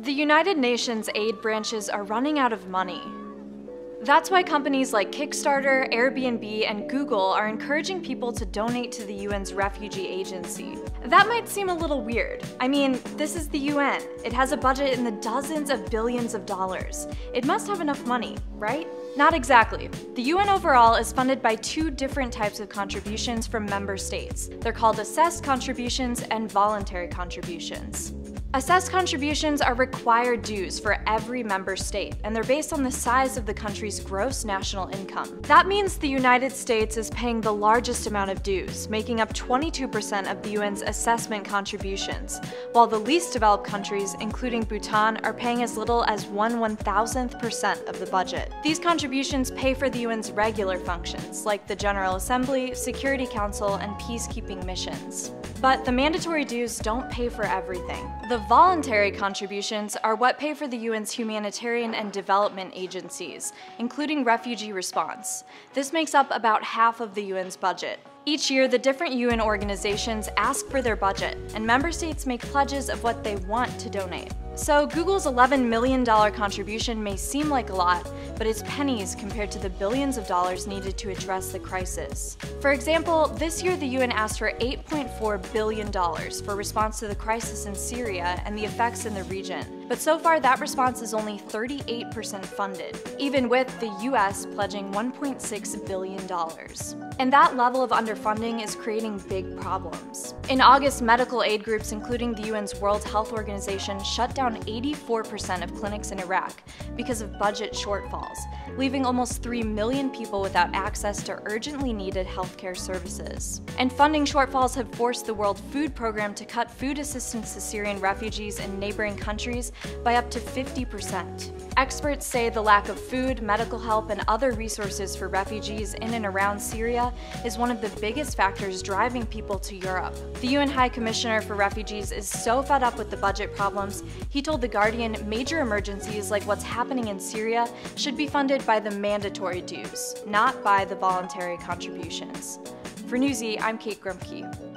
The United Nations aid branches are running out of money. That's why companies like Kickstarter, Airbnb, and Google are encouraging people to donate to the UN's refugee agency. That might seem a little weird. I mean, this is the UN. It has a budget in the dozens of billions of dollars. It must have enough money, right? Not exactly. The UN overall is funded by two different types of contributions from member states. They're called assessed contributions and voluntary contributions. Assessed contributions are required dues for every member state, and they're based on the size of the country's gross national income. That means the United States is paying the largest amount of dues, making up 22% of the UN's assessment contributions, while the least developed countries, including Bhutan, are paying as little as 1/1000% of the budget. These contributions pay for the UN's regular functions, like the General Assembly, Security Council, and peacekeeping missions. But the mandatory dues don't pay for everything. The voluntary contributions are what pay for the UN's humanitarian and development agencies, including refugee response. This makes up about half of the UN's budget. Each year, the different UN organizations ask for their budget, and member states make pledges of what they want to donate. So Google's $11 million contribution may seem like a lot, but it's pennies compared to the billions of dollars needed to address the crisis. For example, this year the UN asked for $8.4 billion for response to the crisis in Syria and the effects in the region. But so far that response is only 38% funded, even with the US pledging $1.6 billion. And that level of underfunding is creating big problems. In August, medical aid groups, including the UN's World Health Organization, shut down 84% of clinics in Iraq because of budget shortfalls, leaving almost 3 million people without access to urgently needed healthcare services. And funding shortfalls have forced the World Food Program to cut food assistance to Syrian refugees in neighboring countries by up to 50%. Experts say the lack of food, medical help, and other resources for refugees in and around Syria is one of the biggest factors driving people to Europe. The UN High Commissioner for Refugees is so fed up with the budget problems, he told The Guardian major emergencies like what's happening in Syria should be funded by the mandatory dues, not by the voluntary contributions. For Newsy, I'm Kate Grumke.